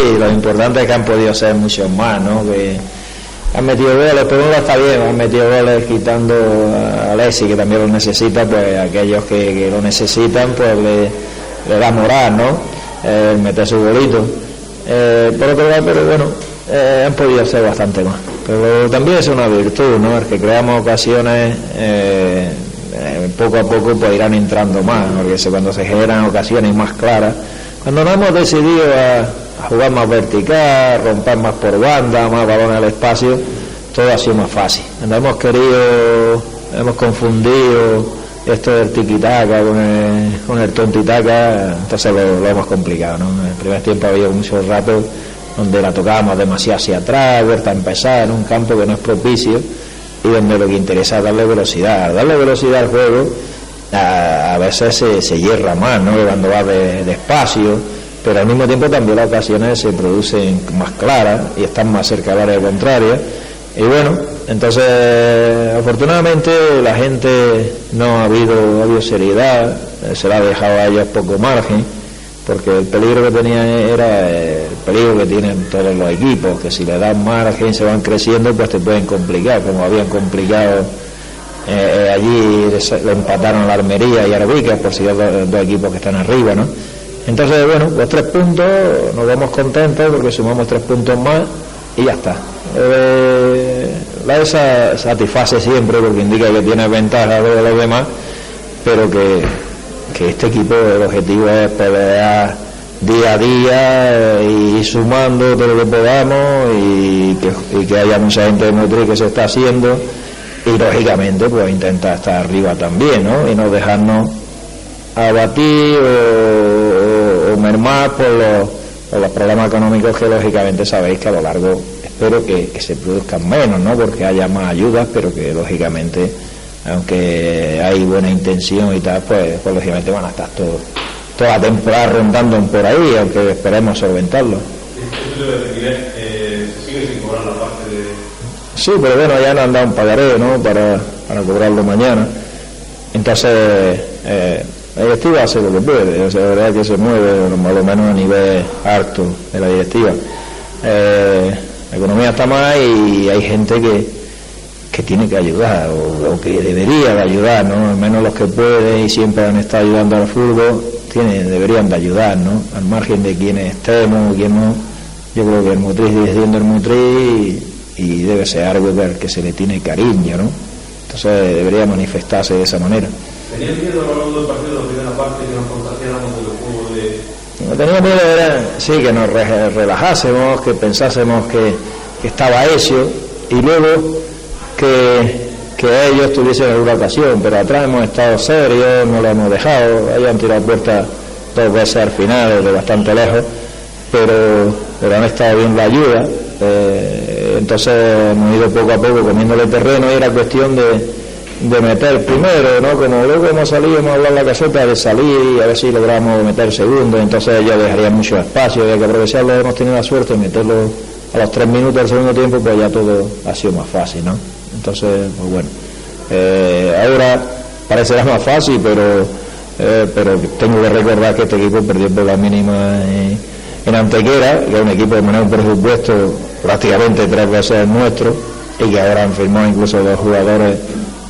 Y lo importante es que han podido ser muchos más, ¿no? Que han metido goles, pero uno está bien, han metido goles quitando a Alexis, que también lo necesita, pues aquellos que lo necesitan, pues le da moral, ¿no? Meter su golito. Por otro lado, pero bueno, han podido hacer bastante más. Pero también es una virtud, ¿no? El que creamos ocasiones, poco a poco pues irán entrando más, porque cuando se generan ocasiones más claras, cuando nos hemos decidido a jugar más vertical, romper más por banda, más balón al espacio, todo ha sido más fácil. Cuando hemos confundido esto del tiki-taka con el tontitaca, entonces lo hemos complicado, ¿no? En el primer tiempo había muchos ratos donde la tocábamos demasiado hacia atrás, vuelta a empezar en un campo que no es propicio y donde lo que interesa es darle velocidad al juego. A veces se hierra más, ¿no? Cuando va despacio, pero al mismo tiempo también las ocasiones se producen más claras y están más cerca del área contraria. Y bueno, entonces afortunadamente la gente no ha habido seriedad, se le ha dejado a ellos poco margen, porque el peligro que tenía era el peligro que tienen todos los equipos, que si le dan margen se van creciendo, pues te pueden complicar, como habían complicado allí. Le empataron a la Almería y a Arbica, por si hay dos equipos que están arriba, ¿no? Entonces bueno, los 3 puntos, nos vamos contentos porque sumamos 3 puntos más y ya está. La ESA satisface siempre porque indica que tiene ventaja sobre los demás, pero que este equipo, el objetivo es pelear día a día y sumando todo lo que podamos y que haya mucha gente de Motril que se está haciendo, y lógicamente pues intentar estar arriba también, ¿no? Y no dejarnos abatir o mermar por los problemas económicos que lógicamente sabéis que a lo largo espero que se produzcan menos, ¿no? Porque haya más ayudas, pero que lógicamente, aunque hay buena intención y tal, pues lógicamente van a estar toda la temporada rondando por ahí, aunque esperemos solventarlo. ¿Se sigue sin cobrar la parte de...? Sí, pero bueno, ya nos han dado un pagaré, ¿no? Para cobrarlo mañana. Entonces la directiva hace lo que puede, o sea, la verdad que se mueve por lo menos a nivel alto de la directiva. La economía está mal y hay gente que tiene que ayudar o que debería de ayudar, ¿no? Al menos los que pueden y siempre han estado ayudando al fútbol deberían de ayudar, ¿no? Al margen de quienes estemos o quien no. Yo creo que el Motril sigue siendo el Motril y debe ser algo que se le tiene cariño, ¿no? Entonces debería manifestarse de esa manera. ¿Tenías miedo a lo largo del partido, la primera parte, que nos contagiáramos de los juegos de...? Lo que tenía miedo era, sí, que nos relajásemos, que pensásemos que estaba hecho y luego que ellos tuviesen alguna ocasión, pero atrás hemos estado serios, no lo hemos dejado, ellos han tirado puertas 2 veces al final, desde bastante lejos, pero han estado bien la ayuda, entonces hemos ido poco a poco comiéndole terreno y era cuestión de meter primero, ¿no? Como luego hemos salido, hemos hablado en la caseta de salir y a ver si logramos meter segundo, entonces ellos dejarían mucho espacio, había que aprovecharlo, hemos tenido la suerte de meterlo a los 3 minutos del segundo tiempo, pues ya todo ha sido más fácil, ¿no? Entonces, pues bueno, ahora parecerá más fácil, pero tengo que recordar que este equipo perdió por la mínima en Antequera, que es un equipo de menor presupuesto, prácticamente 3 veces el nuestro, y que ahora han firmado incluso 2 jugadores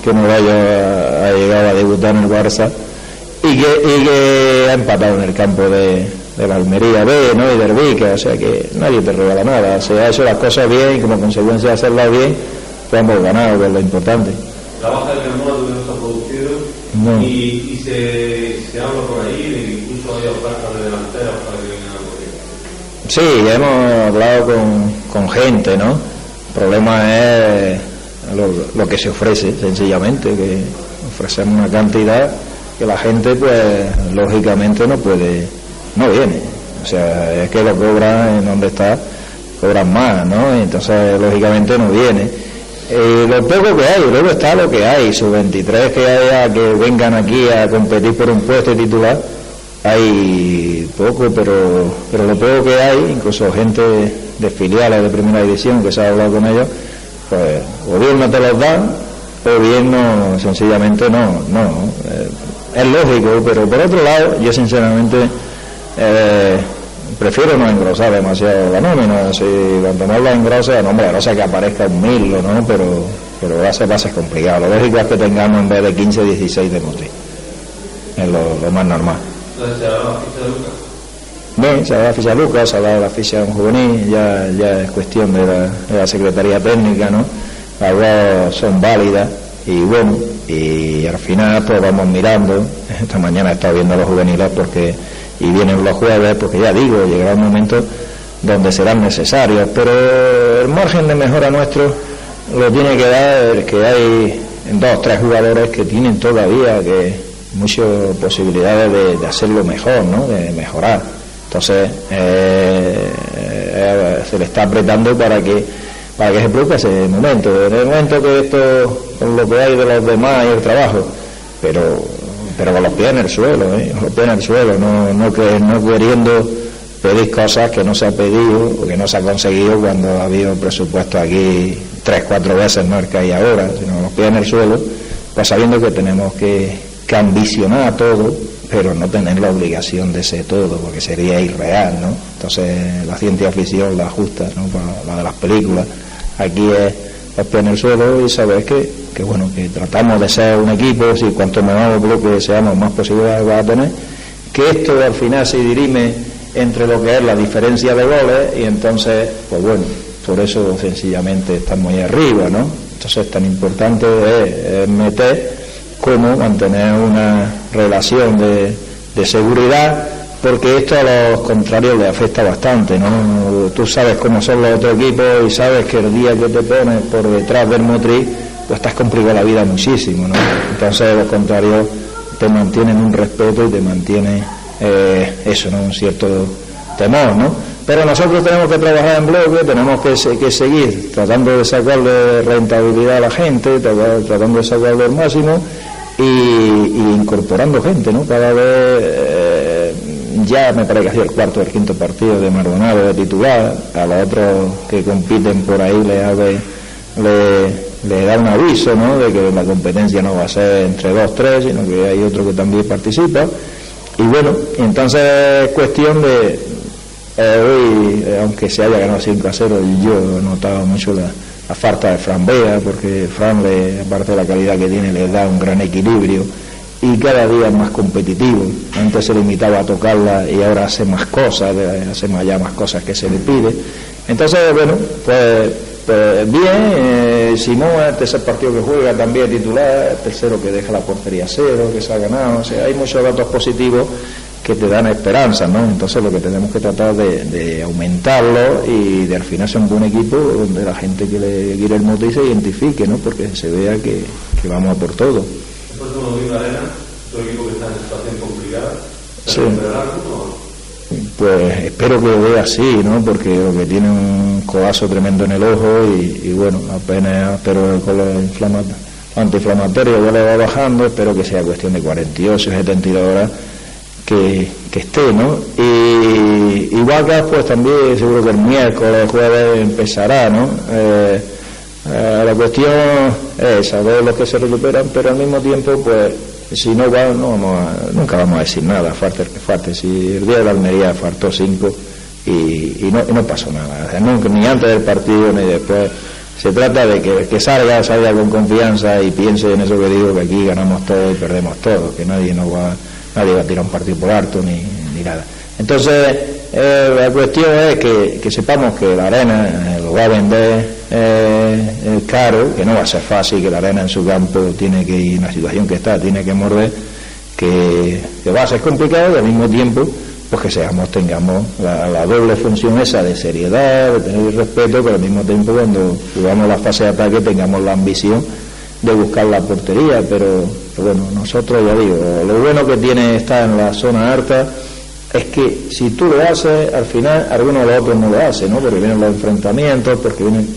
que no vaya a llegar a debutar en el Barça, y que ha empatado en el campo de la Almería B, ¿no? Y del Vica, o sea que nadie te regala nada, se ha hecho las cosas bien y como consecuencia de hacerlas bien, pues hemos ganado, que es lo importante. La baja del Carmona que no se ha producido, no. Y se habla por ahí de que incluso hay ofertas de delanteros para que vengan a Motril. Sí, hemos hablado con gente, ¿no? El problema es lo que se ofrece, sencillamente, que ofrecemos una cantidad que la gente, pues, lógicamente no viene. O sea, es que lo cobran en donde está, cobran más, ¿no? Y entonces, lógicamente, no viene. Lo poco que hay, luego está lo que hay, sub-23 que haya que vengan aquí a competir por un puesto de titular, hay poco, pero lo poco que hay, incluso gente de filiales de primera división que se ha hablado con ellos, pues o bien no te los dan o bien no, sencillamente no. Es lógico, pero por otro lado yo sinceramente prefiero no engrosar demasiado la nómina. Si cuanto más la engrosa, no, hombre, no sé que aparezca un 1000, ¿no? Pero va a ser complicado. Lo lógico es que tengamos en vez de 15, 16 de Motril. Es lo más normal. Entonces, ¿se ha dado la ficha de Lucas? Bien, se ha dado la ficha de Lucas, se ha dado la ficha de un juvenil, ya es cuestión de la Secretaría Técnica, ¿no? Las dos son válidas y bueno, y al final pues vamos mirando. Esta mañana he estado viendo a los juveniles y vienen los jueves, porque ya digo, llegará un momento donde serán necesarios, pero el margen de mejora nuestro lo tiene que dar que hay 2 o 3 jugadores que tienen todavía muchas posibilidades de hacerlo mejor, ¿no? De mejorar. Entonces se le está apretando para que se produzca ese momento. En el momento que esto, con lo que hay de los demás y el trabajo, pero con los pies en el suelo, con los pies en el suelo, no queriendo pedir cosas que no se ha pedido o que no se ha conseguido cuando ha habido presupuesto aquí 3, 4 veces más que hay ahora, sino con los pies en el suelo, pues sabiendo que tenemos que ambicionar todo, pero no tener la obligación de ser todo, porque sería irreal, ¿no? Entonces la ciencia ficción, la justa, ¿no? La de las películas, aquí es los pies en el suelo y saber que bueno, que tratamos de ser un equipo, si cuanto mejor bloque seamos, más posibilidades va a tener, que esto al final se dirime entre lo que es la diferencia de goles y entonces, pues bueno, por eso sencillamente estamos ahí arriba, ¿no? Entonces tan importante es meter cómo mantener una relación de seguridad, porque esto a los contrarios les afecta bastante, ¿no? Tú sabes cómo son los otros equipos y sabes que el día que te pones por detrás del Motril, pues estás complicando la vida muchísimo, ¿no? Entonces los contrarios te mantienen un respeto y te mantienen eso, ¿no? Un cierto temor, ¿no? Pero nosotros tenemos que trabajar en bloque, tenemos que seguir tratando de sacarle rentabilidad a la gente, tratando de sacarle el máximo y incorporando gente, ¿no? Cada vez ya me parece que ha sido el 4º o el 5º partido de Maldonado de titular, a los otros que compiten por ahí le da un aviso, ¿no? De que la competencia no va a ser entre 2, 3, sino que hay otro que también participa. Y bueno, entonces es cuestión de hoy, aunque se haya ganado 5-0, yo he notado mucho la falta de Fran Bea, porque Fran, aparte de la calidad que tiene, le da un gran equilibrio y cada día es más competitivo. Antes se limitaba a tocarla y ahora hace más cosas, hace más cosas que se le pide. Entonces, bueno, pues bien, Simón, el tercer partido que juega también titular, el tercero que deja la portería 0, que se ha ganado, o sea, hay muchos datos positivos que te dan esperanza, ¿no? Entonces lo que tenemos que tratar de aumentarlo y de al final ser un buen equipo donde la gente que le quiere el Motril se identifique, ¿no? Porque se vea que vamos a por todo. El próximo domingo Arena, tu equipo que está en situación complicada, ¿se sí. recuperará alguno? Pues espero que lo vea así, ¿no? Porque lo que tiene un codazo tremendo en el ojo y bueno, apenas, pero con los antiinflamatorios ya le va bajando, espero que sea cuestión de 48, 72 horas que esté, ¿no? Y Vacas, pues también seguro que el miércoles, jueves empezará, ¿no? La cuestión es saber los que se recuperan, pero al mismo tiempo, pues si no va, nunca vamos a decir nada, falte el que falte. Si el día de la Almería faltó 5 y no pasó nada, o sea, nunca, ni antes del partido ni después. Se trata de que salga con confianza y piense en eso que digo, que aquí ganamos todo y perdemos todo, que nadie va a tirar un partido por alto ni nada. Entonces la cuestión es que sepamos que la Arena lo va a vender caro, que no va a ser fácil, que la Arena en su campo tiene que ir en la situación que está, tiene que morder, que va a ser complicado y al mismo tiempo pues que tengamos la doble función esa de seriedad, de tener respeto, pero al mismo tiempo cuando jugamos la fase de ataque tengamos la ambición de buscar la portería, pero bueno, nosotros ya digo, lo bueno que tiene estar en la zona alta es que si tú lo haces, al final algunos de los otros no lo hacen, ¿no? Porque vienen los enfrentamientos,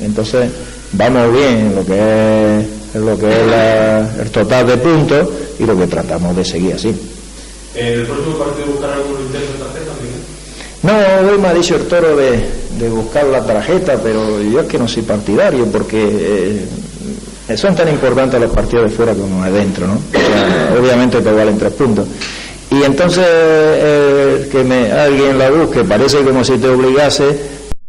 entonces vamos bien en lo que es el total de puntos y lo que tratamos de seguir así. ¿En el próximo partido buscar algún intento de tarjeta, No, Miguel? hoy me ha dicho el Toro de buscar la tarjeta, pero yo es que no soy partidario, porque son tan importantes los partidos de fuera como de dentro, ¿no? O sea, obviamente te valen 3 puntos. Y entonces alguien la busque, parece como si te obligase